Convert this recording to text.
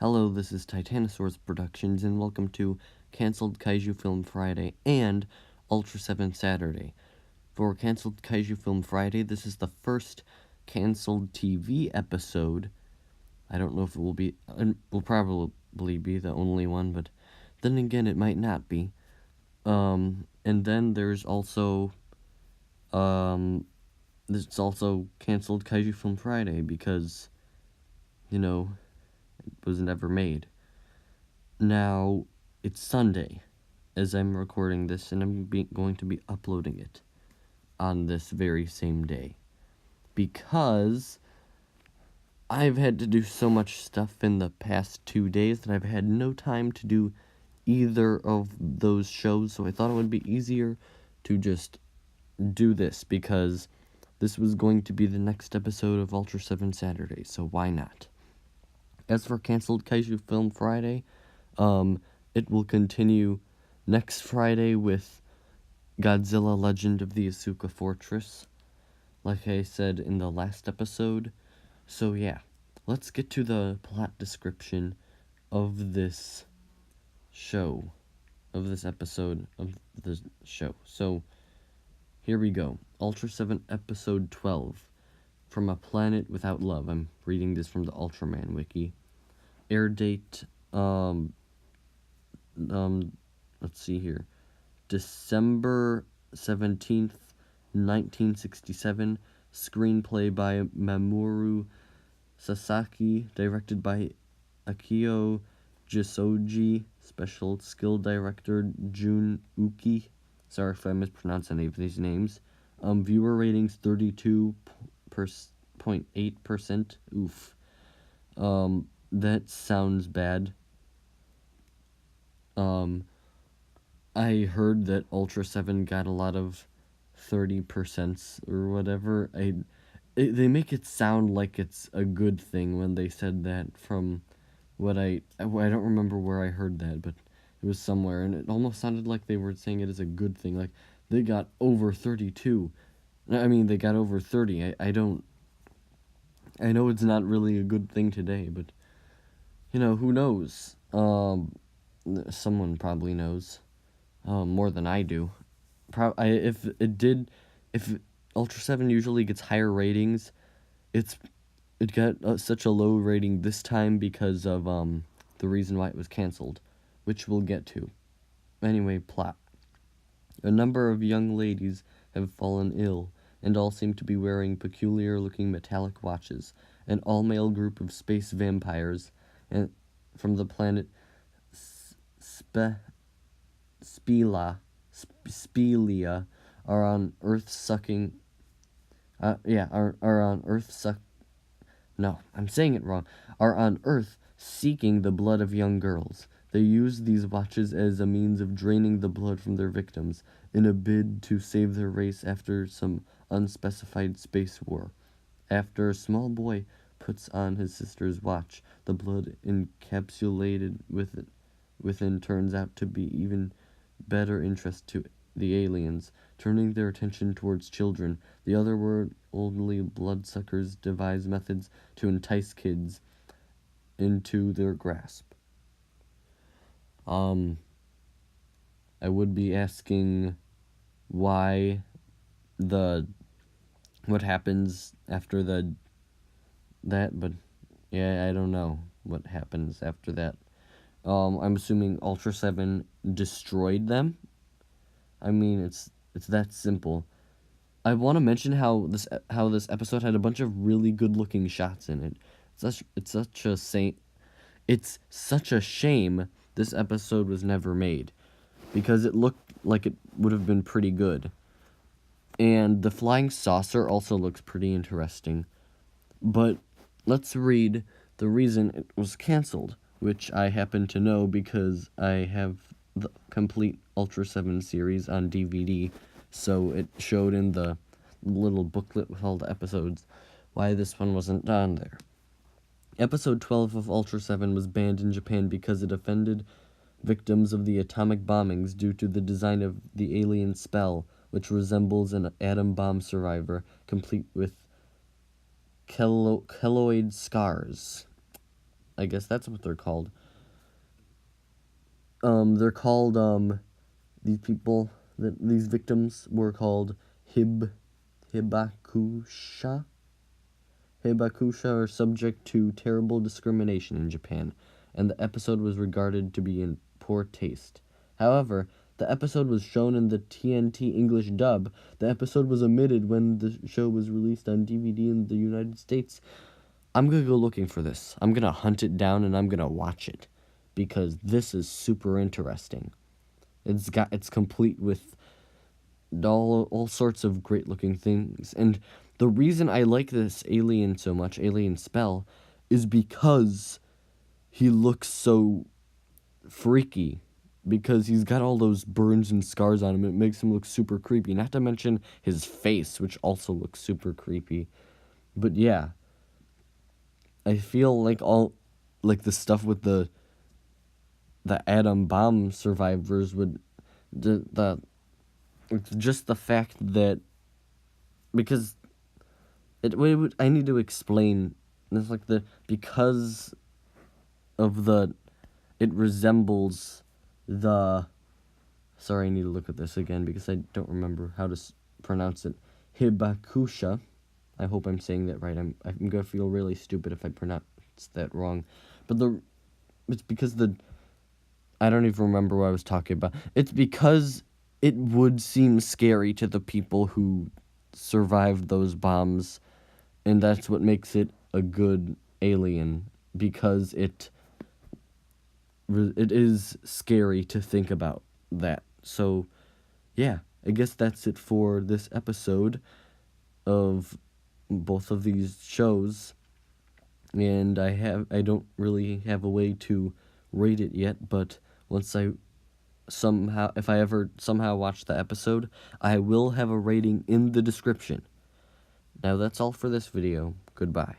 Hello, this is Titanosaurus Productions, and welcome to Cancelled Kaiju Film Friday and Ultraseven Saturday. For Cancelled Kaiju Film Friday, this is the first cancelled TV episode. I don't know if it will probably be the only one, but then again, it might not be. And then there's also cancelled Kaiju Film Friday because, it was never made. Now, it's Sunday as I'm recording this, and I'm going to be uploading it on this very same day. Because I've had to do so much stuff in the past 2 days that I've had no time to do either of those shows, so I thought it would be easier to just do this, because this was going to be the next episode of Ultraseven Saturday, so why not? As for Cancelled Kaiju Film Friday, it will continue next Friday with Godzilla Legend of the Asuka Fortress, like I said in the last episode. So yeah, let's get to the plot description of this show, of this episode of the show. So, here we go. Ultraseven Episode 12, From a Planet Without Love. I'm reading this from the Ultraman Wiki. Air date, let's see here, December 17th, 1967, screenplay by Mamoru Sasaki, directed by Akio Jisoji, special skill director Jun Uki, sorry if I mispronounce any of these names, viewer ratings 32.8%, oof, that sounds bad. I heard that Ultraseven got a lot of 30% or whatever. They make it sound like it's a good thing when they said that. From what I don't remember where I heard that, but it was somewhere, and it almost sounded like they were saying it as a good thing, like they got over 32. I mean, they got over 30. I know it's not really a good thing today, but who knows? Someone probably knows. More than I do. If Ultraseven usually gets higher ratings, it got such a low rating this time because of the reason why it was canceled, which we'll get to. Anyway, plot. A number of young ladies have fallen ill, and all seem to be wearing peculiar-looking metallic watches. An all-male group of space vampires and from the planet Spelia are on Earth sucking. Are on Earth No, I'm saying it wrong. Are on Earth seeking the blood of young girls. They use these watches as a means of draining the blood from their victims in a bid to save their race after some unspecified space war. After a small boy puts on his sister's watch, the blood encapsulated within turns out to be even better interest to the aliens. Turning their attention towards children, the otherworldly bloodsuckers devise methods to entice kids into their grasp. I would be asking what happens after that, but yeah, I don't know what happens after that. I'm assuming Ultraseven destroyed them. I mean, it's that simple. I want to mention how this episode had a bunch of really good-looking shots in it. It's such a shame this episode was never made, because it looked like it would have been pretty good. And the flying saucer also looks pretty interesting. But let's read the reason it was canceled, which I happen to know because I have the complete Ultraseven series on DVD, so it showed in the little booklet with all the episodes why this one wasn't on there. Episode 12 of Ultraseven was banned in Japan because it offended victims of the atomic bombings due to the design of the alien spell, which resembles an atom bomb survivor, complete with keloid scars. I guess that's what they're called. They're called, these people, these victims were called Hibakusha. Hibakusha are subject to terrible discrimination in Japan, and the episode was regarded to be in poor taste. However, the episode was shown in the TNT English dub. The episode was omitted when the show was released on DVD in the United States. I'm gonna go looking for this. I'm gonna hunt it down and I'm gonna watch it, because this is super interesting. It's complete with all sorts of great looking things. And the reason I like this alien so much, Alien Spell, is because he looks so freaky. Because he's got all those burns and scars on him. It makes him look super creepy. Not to mention his face, which also looks super creepy. But yeah, I feel like the stuff with the atom bomb survivors would just the fact that, because I need to explain. It's like because of it resembles the. Sorry, I need to look at this again because I don't remember how to pronounce it. Hibakusha. I hope I'm saying that right. I'm gonna feel really stupid if I pronounce that wrong. But it's because I don't even remember what I was talking about. It's because it would seem scary to the people who survived those bombs, and that's what makes it a good alien, because it is scary to think about that. So, yeah, I guess that's it for this episode of both of these shows, and I don't really have a way to rate it yet, but once if I ever somehow watch the episode, I will have a rating in the description. Now that's all for this video. Goodbye.